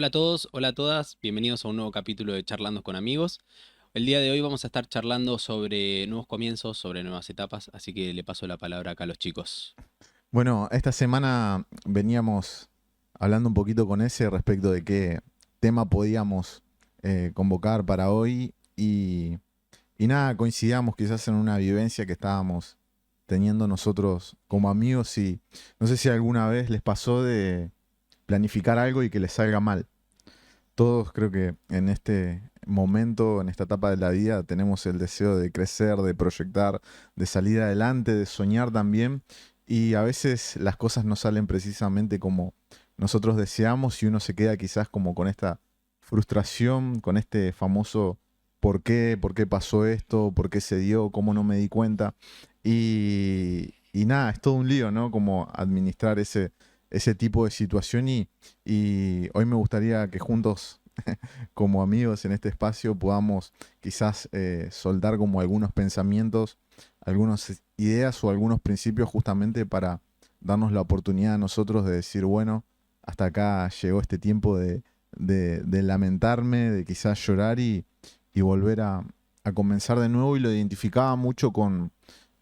Hola a todos, hola a todas, bienvenidos a un nuevo capítulo de Charlando con Amigos. El día de hoy vamos a estar charlando sobre nuevos comienzos, sobre nuevas etapas, así que le paso la palabra acá a los chicos. Bueno, esta semana veníamos hablando un poquito con ese respecto de qué tema podíamos convocar para hoy y nada, coincidíamos quizás en una vivencia que estábamos teniendo nosotros como amigos y no sé si alguna vez les pasó de planificar algo y que les salga mal. Todos creo que en este momento, en esta etapa de la vida, tenemos el deseo de crecer, de proyectar, de salir adelante, de soñar también. Y a veces las cosas no salen precisamente como nosotros deseamos y uno se queda quizás como con esta frustración, con este famoso por qué pasó esto, por qué se dio, cómo no me di cuenta. Y nada, es todo un lío, ¿no? Como administrar ese tipo de situación y hoy me gustaría que juntos, como amigos en este espacio, podamos quizás soltar como algunos pensamientos, algunas ideas o algunos principios justamente para darnos la oportunidad a nosotros de decir, bueno, hasta acá llegó este tiempo de lamentarme, de quizás llorar y volver a comenzar de nuevo y lo identificaba mucho con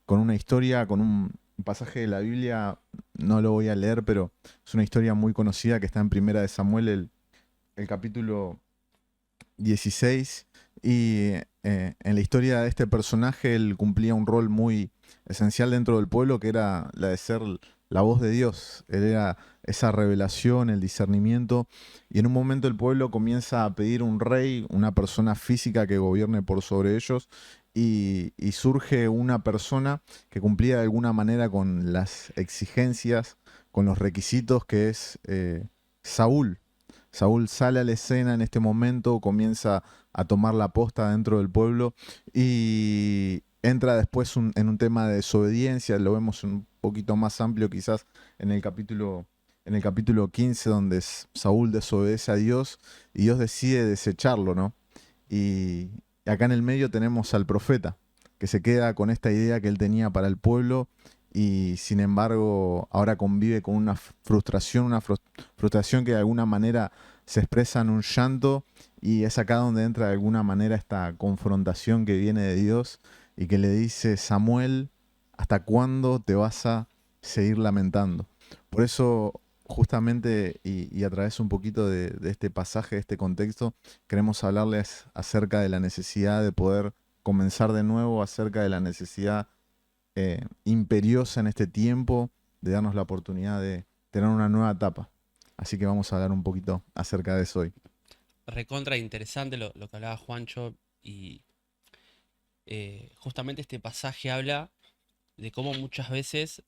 una historia, con un pasaje de la Biblia, no lo voy a leer, pero es una historia muy conocida que está en Primera de Samuel, el capítulo 16. Y en la historia de este personaje, él cumplía un rol muy esencial dentro del pueblo, que era la de ser la voz de Dios. Él era esa revelación, el discernimiento. Y en un momento el pueblo comienza a pedir un rey, una persona física que gobierne por sobre ellos. Y surge una persona que cumplía de alguna manera con las exigencias, con los requisitos, que es Saúl. Saúl sale a la escena en este momento, comienza a tomar la posta dentro del pueblo y entra después en un tema de desobediencia, lo vemos un poquito más amplio quizás en en el capítulo 15 donde Saúl desobedece a Dios y Dios decide desecharlo, ¿no? Y acá en el medio tenemos al profeta, que se queda con esta idea que él tenía para el pueblo y sin embargo ahora convive con una frustración, frustración que de alguna manera se expresa en un llanto y es acá donde entra de alguna manera esta confrontación que viene de Dios y que le dice, Samuel, ¿hasta cuándo te vas a seguir lamentando? Por eso, justamente, y a través un poquito de este pasaje, de este contexto, queremos hablarles acerca de la necesidad de poder comenzar de nuevo, acerca de la necesidad imperiosa en este tiempo de darnos la oportunidad de tener una nueva etapa. Así que vamos a hablar un poquito acerca de eso hoy. Recontra interesante lo que hablaba Juancho y justamente este pasaje habla de cómo muchas veces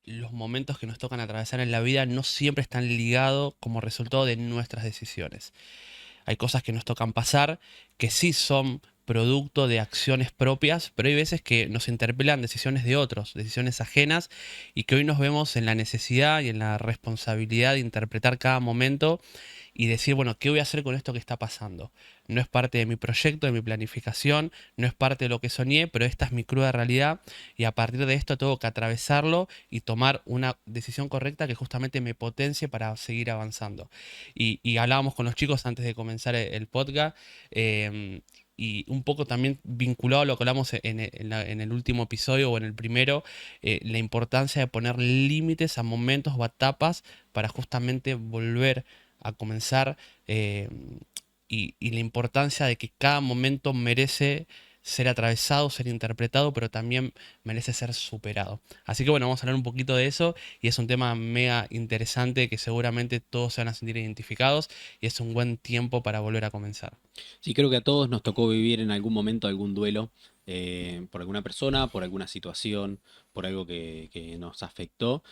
los momentos que nos tocan atravesar en la vida no siempre están ligados como resultado de nuestras decisiones. Hay cosas que nos tocan pasar que sí son producto de acciones propias, pero hay veces que nos interpelan decisiones de otros, decisiones ajenas, y que hoy nos vemos en la necesidad y en la responsabilidad de interpretar cada momento y decir, bueno, ¿qué voy a hacer con esto que está pasando? No es parte de mi proyecto, de mi planificación, no es parte de lo que soñé, pero esta es mi cruda realidad y a partir de esto tengo que atravesarlo y tomar una decisión correcta que justamente me potencie para seguir avanzando. Y hablábamos con los chicos antes de comenzar el podcast. Y un poco también vinculado a lo que hablamos en el último episodio o en el primero, la importancia de poner límites a momentos o a etapas para justamente volver a comenzar, eh, y la importancia de que cada momento merece ser atravesado, ser interpretado, pero también merece ser superado. Así que bueno, vamos a hablar un poquito de eso y es un tema mega interesante que seguramente todos se van a sentir identificados y es un buen tiempo para volver a comenzar. Sí, creo que a todos nos tocó vivir en algún momento algún duelo por alguna persona, por alguna situación, por algo que nos afectó.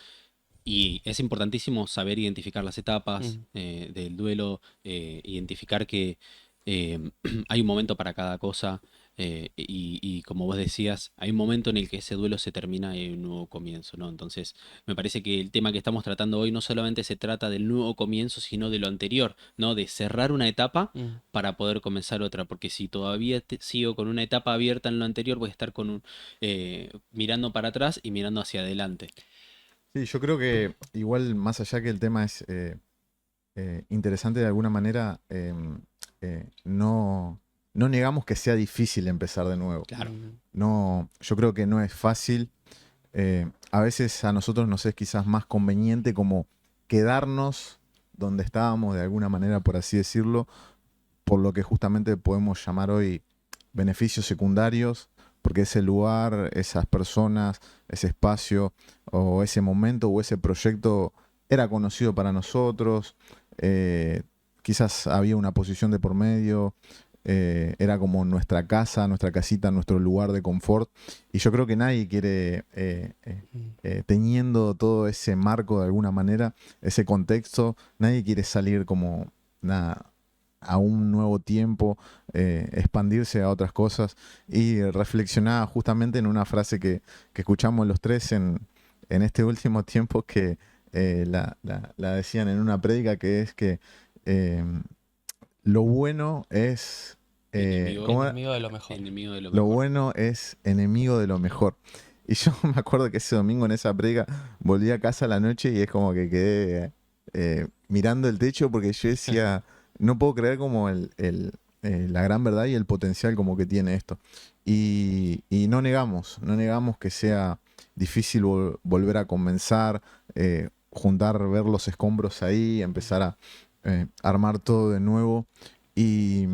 Y es importantísimo saber identificar las etapas Mm. del duelo, identificar que eh, hay un momento para cada cosa y como vos decías, hay un momento en el que ese duelo se termina y hay un nuevo comienzo, ¿no? Entonces, me parece que el tema que estamos tratando hoy no solamente se trata del nuevo comienzo, sino de lo anterior, ¿no? De cerrar una etapa Mm. para poder comenzar otra, porque si todavía sigo con una etapa abierta en lo anterior, voy a estar mirando para atrás y mirando hacia adelante. Sí, yo creo que igual más allá que el tema es interesante de alguna manera. No, no negamos que sea difícil empezar de nuevo. Claro. No, yo creo que no es fácil. A veces a nosotros nos es quizás más conveniente como quedarnos donde estábamos de alguna manera, por así decirlo, por lo que justamente podemos llamar hoy beneficios secundarios, porque ese lugar, esas personas, ese espacio o ese momento o ese proyecto era conocido para nosotros, eh, quizás había una posición de por medio, era como nuestra casa, nuestra casita, nuestro lugar de confort, y yo creo que nadie quiere, teniendo todo ese marco de alguna manera, ese contexto, nadie quiere salir como nada a un nuevo tiempo, expandirse a otras cosas. Y reflexionaba justamente en una frase que escuchamos los tres en este último tiempo, que la decían en una prédica, que es que eh, lo bueno es... Enemigo, ¿cómo era? Enemigo de lo mejor. enemigo de lo Lo mejor. bueno es enemigo de lo mejor. Y yo me acuerdo que ese domingo en esa prédica volví a casa a la noche y es como que quedé mirando el techo, porque yo decía, no puedo creer como la gran verdad y el potencial como que tiene esto. Y no negamos que sea difícil volver a comenzar, juntar, ver los escombros ahí, empezar a armar todo de nuevo. Y,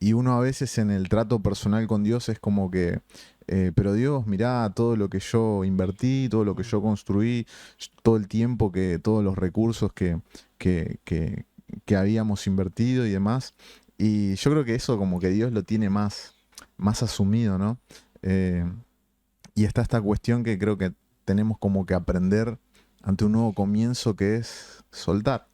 y uno a veces en el trato personal con Dios es como que, pero Dios, mirá todo lo que yo invertí, todo lo que yo construí, todo el tiempo, todos los recursos que, que- que habíamos invertido y demás. Y yo creo que eso como que Dios lo tiene más asumido, ¿no? Eh, y está esta cuestión que creo que tenemos como que aprender ante un nuevo comienzo, que es soltar.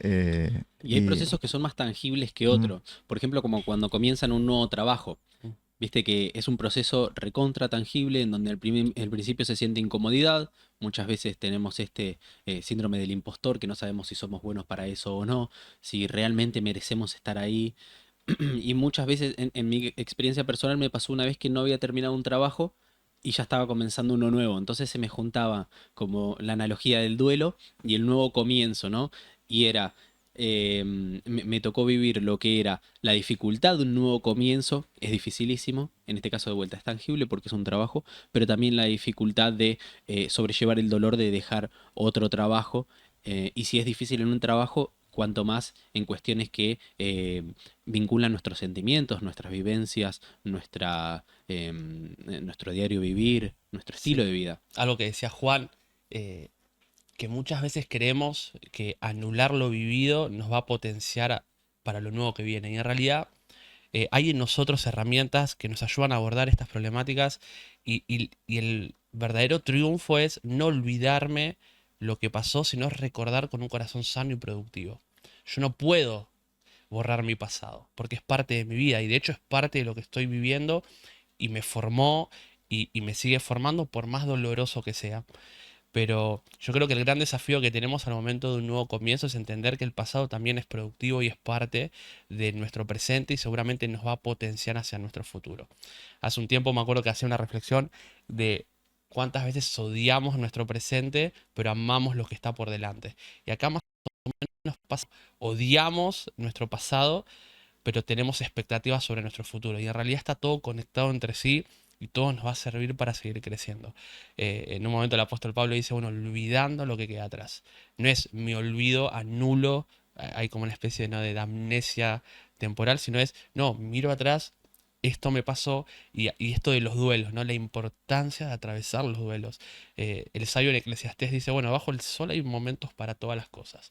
Eh, Y hay y procesos que son más tangibles que mm, otros. Por ejemplo, como cuando comienzan un nuevo trabajo. Mm. Viste que es un proceso recontra tangible en donde al principio se siente incomodidad. Muchas veces tenemos este síndrome del impostor, que no sabemos si somos buenos para eso o no, si realmente merecemos estar ahí. Y muchas veces en mi experiencia personal me pasó una vez que no había terminado un trabajo y ya estaba comenzando uno nuevo. Entonces se me juntaba como la analogía del duelo y el nuevo comienzo, ¿no? Y era, me tocó vivir lo que era la dificultad de un nuevo comienzo, es dificilísimo, en este caso de vuelta es tangible porque es un trabajo, pero también la dificultad de sobrellevar el dolor de dejar otro trabajo. Y si es difícil en un trabajo, cuanto más en cuestiones que vinculan nuestros sentimientos, nuestras vivencias, nuestro diario vivir, nuestro estilo Sí. de vida. Algo que decía Juan, que muchas veces creemos que anular lo vivido nos va a potenciar para lo nuevo que viene. Y en realidad hay en nosotros herramientas que nos ayudan a abordar estas problemáticas y el verdadero triunfo es no olvidarme lo que pasó, sino recordar con un corazón sano y productivo. Yo no puedo borrar mi pasado, porque es parte de mi vida y de hecho es parte de lo que estoy viviendo y me formó y me sigue formando por más doloroso que sea. Pero yo creo que el gran desafío que tenemos al momento de un nuevo comienzo es entender que el pasado también es productivo y es parte de nuestro presente y seguramente nos va a potenciar hacia nuestro futuro. Hace un tiempo me acuerdo que hacía una reflexión de cuántas veces odiamos nuestro presente, pero amamos lo que está por delante. Y acá más o menos nos pasa, odiamos nuestro pasado, pero tenemos expectativas sobre nuestro futuro. Y en realidad está todo conectado entre sí y todo nos va a servir para seguir creciendo. En un momento el apóstol Pablo dice, bueno, olvidando lo que queda atrás. No es mi olvido, anulo, hay como una especie de, ¿no?, de amnesia temporal, sino es, no, miro atrás, esto me pasó y esto de los duelos, ¿no? La importancia de atravesar los duelos. El sabio en Eclesiastés dice, bueno, bajo el sol hay momentos para todas las cosas.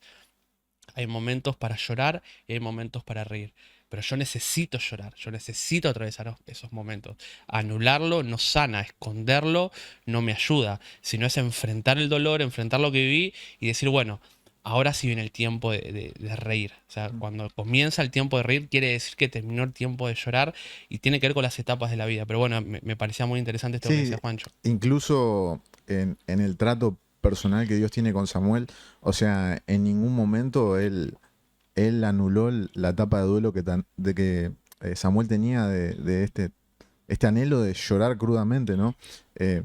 Hay momentos para llorar y hay momentos para reír. Pero yo necesito llorar, yo necesito atravesar esos momentos. Anularlo no sana, esconderlo no me ayuda, sino es enfrentar el dolor, enfrentar lo que viví y decir, bueno, ahora sí viene el tiempo de reír. O sea, cuando comienza el tiempo de reír quiere decir que terminó el tiempo de llorar y tiene que ver con las etapas de la vida. Pero bueno, me parecía muy interesante esto que sí, decía Juancho. incluso en el trato personal que Dios tiene con Samuel, o sea, en ningún momento él anuló la etapa de duelo de que Samuel tenía de este anhelo de llorar crudamente, ¿no? Eh,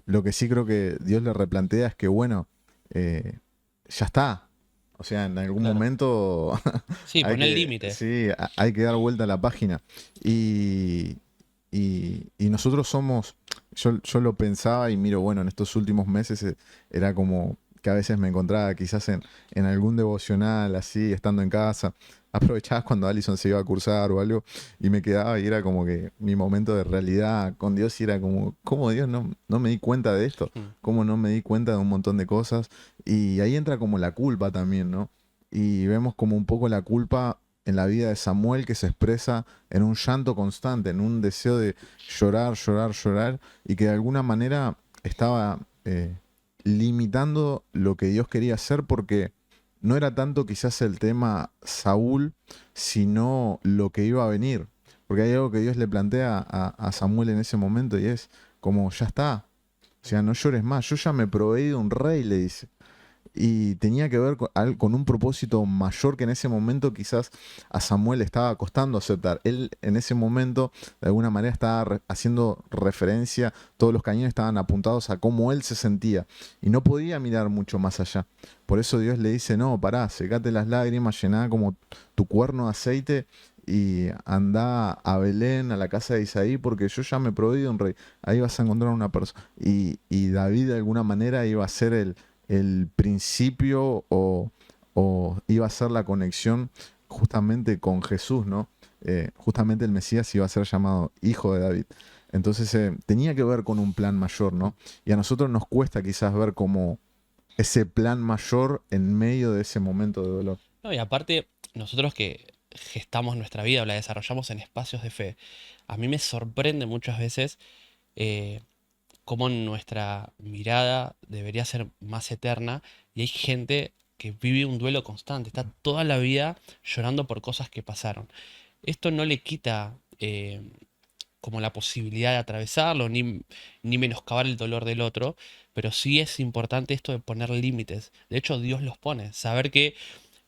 lo que sí creo que Dios le replantea es que, bueno, ya está. O sea, en algún Claro. momento Sí, hay poner que, límite. sí, hay que dar vuelta a la página. Y, y nosotros somos, yo lo pensaba y miro, bueno, en estos últimos meses era como que a veces me encontraba quizás en algún devocional así, estando en casa. Aprovechabas cuando Allison se iba a cursar o algo y me quedaba y era como que mi momento de realidad con Dios y era como, ¿cómo Dios no me di cuenta de esto? Mm. ¿Cómo no me di cuenta de un montón de cosas? Y ahí entra como la culpa también, ¿no? Y vemos como un poco la culpa en la vida de Samuel que se expresa en un llanto constante, en un deseo de llorar, llorar, llorar, y que de alguna manera estaba limitando lo que Dios quería hacer porque no era tanto quizás el tema Saúl, sino lo que iba a venir. Porque hay algo que Dios le plantea a Samuel en ese momento y es como, ya está, o sea, no llores más, yo ya me proveí de un rey, le dice. Y tenía que ver con un propósito mayor que en ese momento quizás a Samuel le estaba costando aceptar. Él en ese momento de alguna manera estaba haciendo referencia, todos los cañones estaban apuntados a cómo él se sentía y no podía mirar mucho más allá. Por eso Dios le dice, no, pará, secate las lágrimas, llená como tu cuerno de aceite y anda a Belén, a la casa de Isaí, porque yo ya me he proveído un rey. Ahí vas a encontrar una persona. Y David de alguna manera iba a ser el principio o iba a ser la conexión justamente con Jesús, ¿no? Justamente el Mesías iba a ser llamado Hijo de David. Entonces tenía que ver con un plan mayor, ¿no? Y a nosotros nos cuesta quizás ver como ese plan mayor en medio de ese momento de dolor. No, y aparte, nosotros que gestamos nuestra vida o la desarrollamos en espacios de fe, a mí me sorprende muchas veces eh, cómo nuestra mirada debería ser más eterna y hay gente que vive un duelo constante, está toda la vida llorando por cosas que pasaron. Esto no le quita como la posibilidad de atravesarlo, ni menoscabar el dolor del otro, pero sí es importante esto de poner límites. De hecho, Dios los pone. Saber que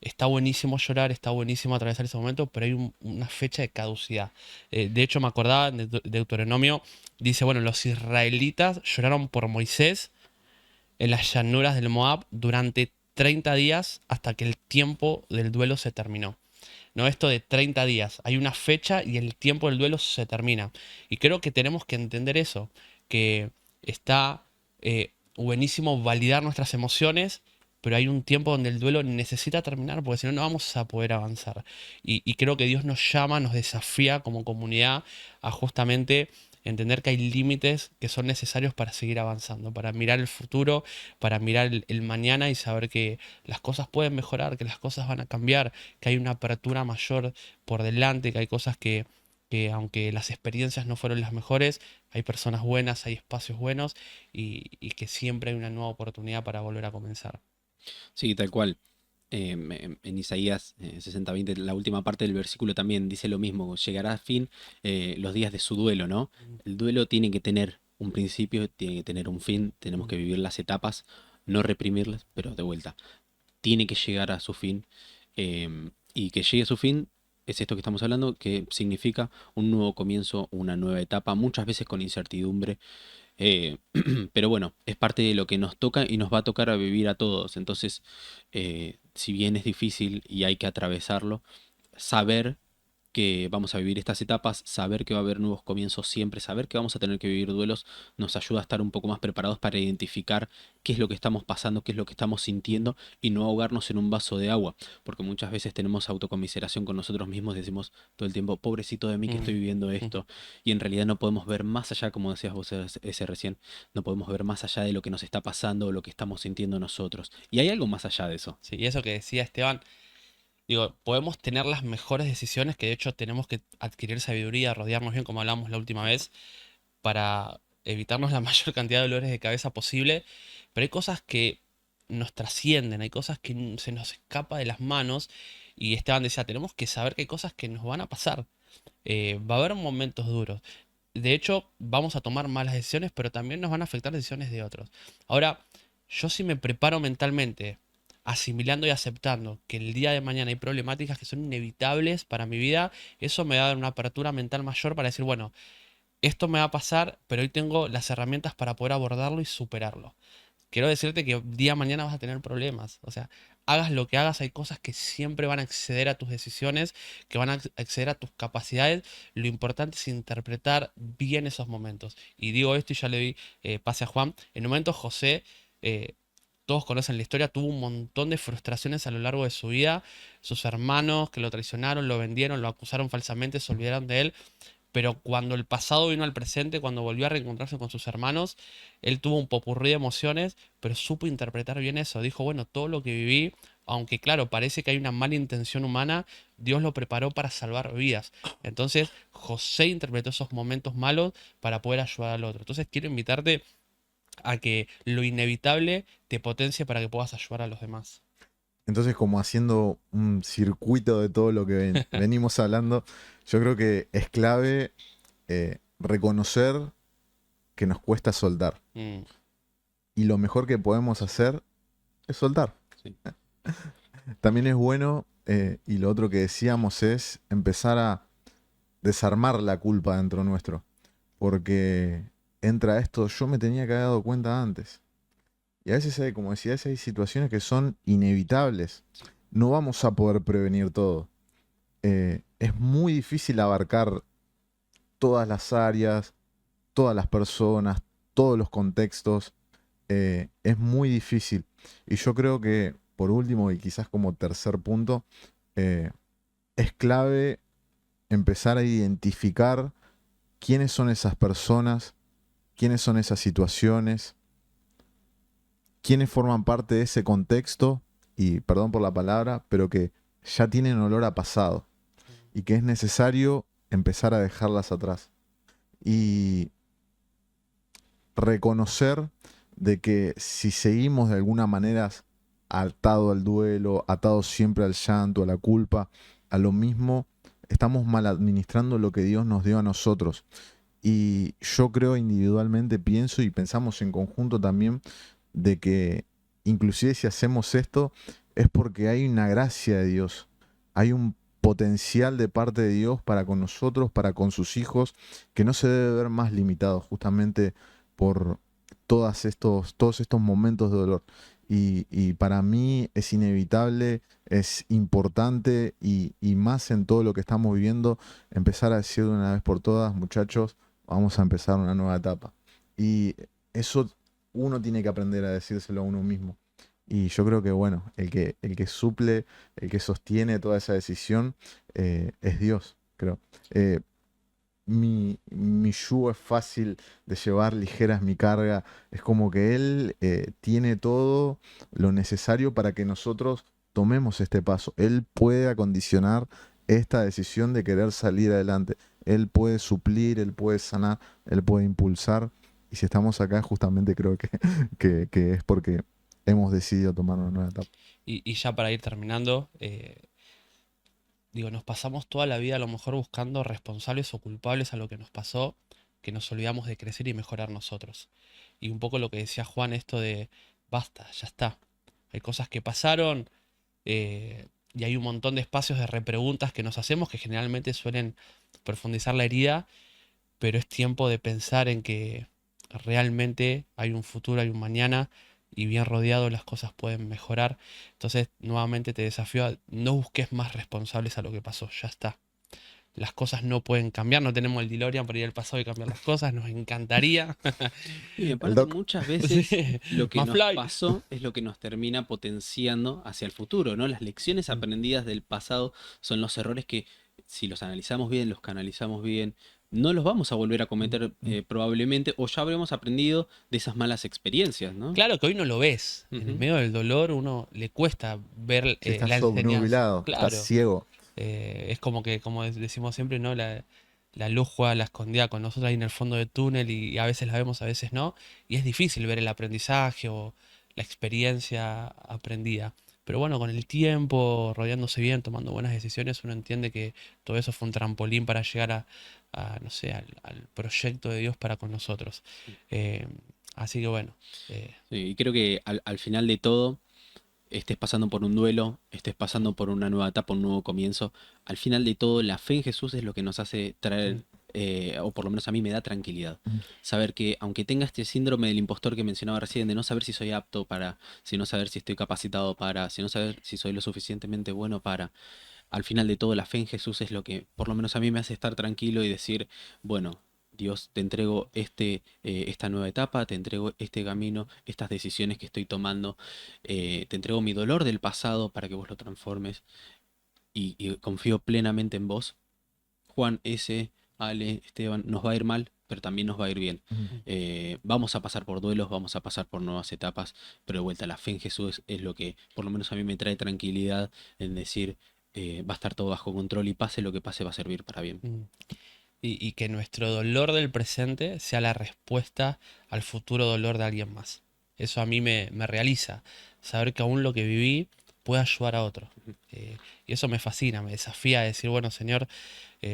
está buenísimo llorar, está buenísimo atravesar ese momento, pero hay una fecha de caducidad. De hecho, me acordaba de Deuteronomio, dice, bueno, los israelitas lloraron por Moisés en las llanuras del Moab durante 30 días hasta que el tiempo del duelo se terminó. No, esto de 30 días. Hay una fecha y el tiempo del duelo se termina. Y creo que tenemos que entender eso, que está buenísimo validar nuestras emociones, pero hay un tiempo donde el duelo necesita terminar, porque si no, no vamos a poder avanzar. Y creo que Dios nos llama, nos desafía como comunidad a justamente entender que hay límites que son necesarios para seguir avanzando, para mirar el futuro, para mirar el mañana y saber que las cosas pueden mejorar, que las cosas van a cambiar, que hay una apertura mayor por delante, que hay cosas que aunque las experiencias no fueron las mejores, hay personas buenas, hay espacios buenos y que siempre hay una nueva oportunidad para volver a comenzar. Sí, tal cual. En Isaías 60:20, la última parte del versículo también dice lo mismo, llegará a fin los días de su duelo, ¿no? El duelo tiene que tener un principio, tiene que tener un fin, tenemos Mm. que vivir las etapas, no reprimirlas, pero de vuelta, tiene que llegar a su fin. Y que llegue a su fin es esto que estamos hablando, que significa un nuevo comienzo, una nueva etapa, muchas veces con incertidumbre, eh, pero bueno, es parte de lo que nos toca y nos va a tocar a vivir a todos. Entonces, si bien es difícil y hay que atravesarlo, saber que vamos a vivir estas etapas, saber que va a haber nuevos comienzos siempre, saber que vamos a tener que vivir duelos, nos ayuda a estar un poco más preparados para identificar qué es lo que estamos pasando, qué es lo que estamos Mm. sintiendo y no ahogarnos en un vaso de agua, porque muchas veces tenemos autocomiseración con nosotros mismos, decimos todo el tiempo, pobrecito de mí que estoy Mm. viviendo Mm. esto, y en realidad no podemos ver más allá, como decías vos ese recién, no podemos ver más allá de lo que nos está pasando o lo que estamos sintiendo nosotros. Y hay algo más allá de eso. Sí, y eso que decía Esteban, digo, podemos tener las mejores decisiones, que de hecho tenemos que adquirir sabiduría, rodearnos bien, como hablamos la última vez, para evitarnos la mayor cantidad de dolores de cabeza posible, pero hay cosas que nos trascienden, hay cosas que se nos escapa de las manos, y Esteban decía, tenemos que saber que hay cosas que nos van a pasar. Va a haber momentos duros. De hecho, vamos a tomar malas decisiones, pero también nos van a afectar decisiones de otros. Ahora, yo si me preparo mentalmente, asimilando y aceptando que el día de mañana hay problemáticas que son inevitables para mi vida, eso me va a dar una apertura mental mayor para decir, bueno, esto me va a pasar, pero hoy tengo las herramientas para poder abordarlo y superarlo. Quiero decirte que día de mañana vas a tener problemas. O sea, hagas lo que hagas, hay cosas que siempre van a exceder a tus decisiones, que van a exceder a tus capacidades. Lo importante es interpretar bien esos momentos. Y digo esto y ya le di pase a Juan. En un momento José, eh, todos conocen la historia, tuvo un montón de frustraciones a lo largo de su vida. Sus hermanos que lo traicionaron, lo vendieron, lo acusaron falsamente, se olvidaron de él. Pero cuando el pasado vino al presente, cuando volvió a reencontrarse con sus hermanos, él tuvo un popurrí de emociones, pero supo interpretar bien eso. Dijo, bueno, todo lo que viví, aunque claro, parece que hay una mala intención humana, Dios lo preparó para salvar vidas. Entonces, José interpretó esos momentos malos para poder ayudar al otro. Entonces, quiero invitarte a que lo inevitable te potencie para que puedas ayudar a los demás. Entonces, como haciendo un circuito de todo lo que venimos hablando, yo creo que es clave reconocer que nos cuesta soltar. Mm, Y lo mejor que podemos hacer es soltar. Sí. También es bueno, y lo otro que decíamos es empezar a desarmar la culpa dentro nuestro. Porque entra esto, yo me tenía que haber dado cuenta antes. Y a veces hay, como decía, a veces hay situaciones que son inevitables. No vamos a poder prevenir todo. Es muy difícil abarcar todas las áreas, todas las personas, todos los contextos. Es muy difícil. Y yo creo que, por último, y quizás como tercer punto, eh, es clave empezar a identificar quiénes son esas personas, quiénes son esas situaciones, quiénes forman parte de ese contexto, y perdón por la palabra, pero que ya tienen olor a pasado y que es necesario empezar a dejarlas atrás. Y reconocer de que si seguimos de alguna manera atado al duelo, atado siempre al llanto, a la culpa, a lo mismo, estamos mal administrando lo que Dios nos dio a nosotros. Y yo creo individualmente, pienso y pensamos en conjunto también de que inclusive si hacemos esto es porque hay una gracia de Dios, hay un potencial de parte de Dios para con nosotros, para con sus hijos, que no se debe ver más limitado justamente por todos estos momentos de dolor. Y para mí es inevitable, es importante y más en todo lo que estamos viviendo, empezar a decir de una vez por todas, muchachos, vamos a empezar una nueva etapa. Y eso uno tiene que aprender a decírselo a uno mismo. Y yo creo que, bueno, el que suple, el que sostiene toda esa decisión es Dios, creo. Eh, mi yugo es fácil de llevar, ligera es mi carga. Es como que Él tiene todo lo necesario para que nosotros tomemos este paso. Él puede acondicionar esta decisión de querer salir adelante. Él puede suplir, Él puede sanar, Él puede impulsar. Y si estamos acá, justamente creo que, que es porque hemos decidido tomar una nueva etapa. Y ya para ir terminando, digo, nos pasamos toda la vida a lo mejor buscando responsables o culpables a lo que nos pasó, que nos olvidamos de crecer y mejorar nosotros. Y un poco lo que decía Juan, esto de, basta, ya está. Hay cosas que pasaron, y hay un montón de espacios de repreguntas que nos hacemos que generalmente suelen profundizar la herida, pero es tiempo de pensar en que realmente hay un futuro, hay un mañana, y bien rodeado las cosas pueden mejorar. Entonces, nuevamente te desafío a no busques más responsables a lo que pasó, ya está. Las cosas no pueden cambiar, no tenemos el DeLorean para ir al pasado y cambiar las cosas, nos encantaría. Y El aparte doc. muchas Sí, veces lo que nos McFly. pasó es lo que nos termina potenciando hacia el futuro, ¿no? Las lecciones aprendidas del pasado son los errores que, si los analizamos bien, los canalizamos bien, no los vamos a volver a cometer probablemente, o ya habremos aprendido de esas malas experiencias, ¿no? Claro que hoy no lo ves. En el Ujú. medio del dolor uno le cuesta ver Si la estás enseñanza. obnubilado, estás Claro. ciego. Es como que, como decimos siempre, ¿no? La luz juega a la escondida con nosotros ahí en el fondo del túnel y a veces la vemos, a veces no. Y es difícil ver el aprendizaje o la experiencia aprendida. Pero bueno, con el tiempo, rodeándose bien, tomando buenas decisiones, uno entiende que todo eso fue un trampolín para llegar no sé, al proyecto de Dios para con nosotros. Eh, Así que bueno, eh, Sí, y creo que al final de todo, estés pasando por un duelo, estés pasando por una nueva etapa, un nuevo comienzo, al final de todo, la fe en Jesús es lo que nos hace traer mm, o por lo menos a mí me da tranquilidad. Ujú. Saber que aunque tenga este síndrome del impostor que mencionaba recién, de no saber si soy apto para, si no saber si estoy capacitado para, si no saber si soy lo suficientemente bueno para, al final de todo la fe en Jesús es lo que por lo menos a mí me hace estar tranquilo y decir, bueno, Dios, te entrego esta nueva etapa, te entrego este camino, estas decisiones que estoy tomando, te entrego mi dolor del pasado para que vos lo transformes y confío plenamente en vos. Juan, S, Ale, Esteban, nos va a ir mal, pero también nos va a ir bien. Ujú. Vamos a pasar por duelos, vamos a pasar por nuevas etapas, pero de vuelta, la fe en Jesús es lo que por lo menos a mí me trae tranquilidad en decir, va a estar todo bajo control y pase lo que pase va a servir para bien. Mm. Y que nuestro dolor del presente sea la respuesta al futuro dolor de alguien más. Eso a mí me realiza. Saber que aún lo que viví puede ayudar a otro. Ujú. Y eso me fascina, me desafía a decir, bueno, Señor,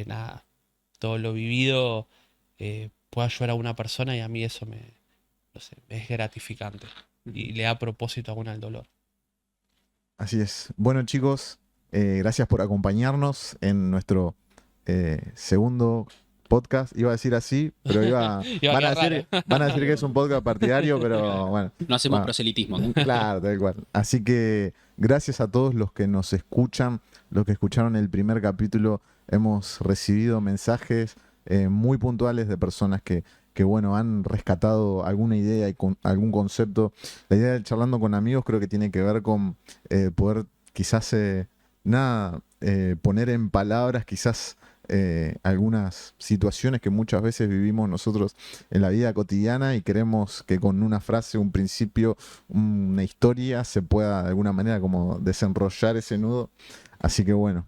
nada, todo lo vivido puede ayudar a una persona y a mí eso no sé, me es gratificante. Y Ujú. le da propósito aún al dolor. Así es. Bueno, chicos, gracias por acompañarnos en nuestro segundo podcast. Iba a decir así, pero Iba a quedar raro. van a decir que es un podcast partidario, pero bueno. No hacemos Bueno, proselitismo. claro, tal cual. Así que gracias a todos los que nos escuchan, los que escucharon el primer capítulo. Hemos recibido mensajes muy puntuales de personas que, bueno, han rescatado alguna idea y algún concepto. La idea de charlando con amigos creo que tiene que ver con poder quizás, poner en palabras quizás algunas situaciones que muchas veces vivimos nosotros en la vida cotidiana y queremos que con una frase, un principio, una historia se pueda de alguna manera como desenrollar ese nudo. Así que bueno,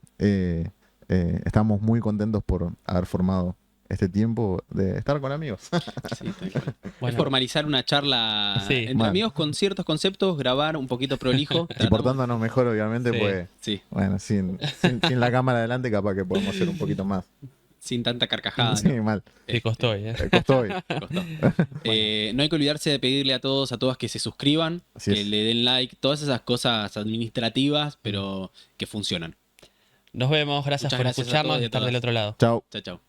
estamos muy contentos por haber formado este tiempo de estar con amigos. Sí, tal cual. Es Bueno, formalizar una charla sí, entre Mal. amigos con ciertos conceptos, grabar un poquito prolijo. Y Tratamos, portándonos mejor, obviamente, sí. pues sí, bueno, sin la cámara adelante, capaz que podemos ser un poquito más. sin tanta carcajada, Sí, ¿no? mal. Sí, costó, ¿eh? Costó hoy. Costó. Bueno, No hay que olvidarse de pedirle a todos, a todas que se suscriban, Así que es. le den like, todas esas cosas administrativas, mm. pero que funcionan. Nos vemos, gracias Muchas por gracias a todos escucharnos y y a estar del todas. otro lado. Chao. Chao, chao.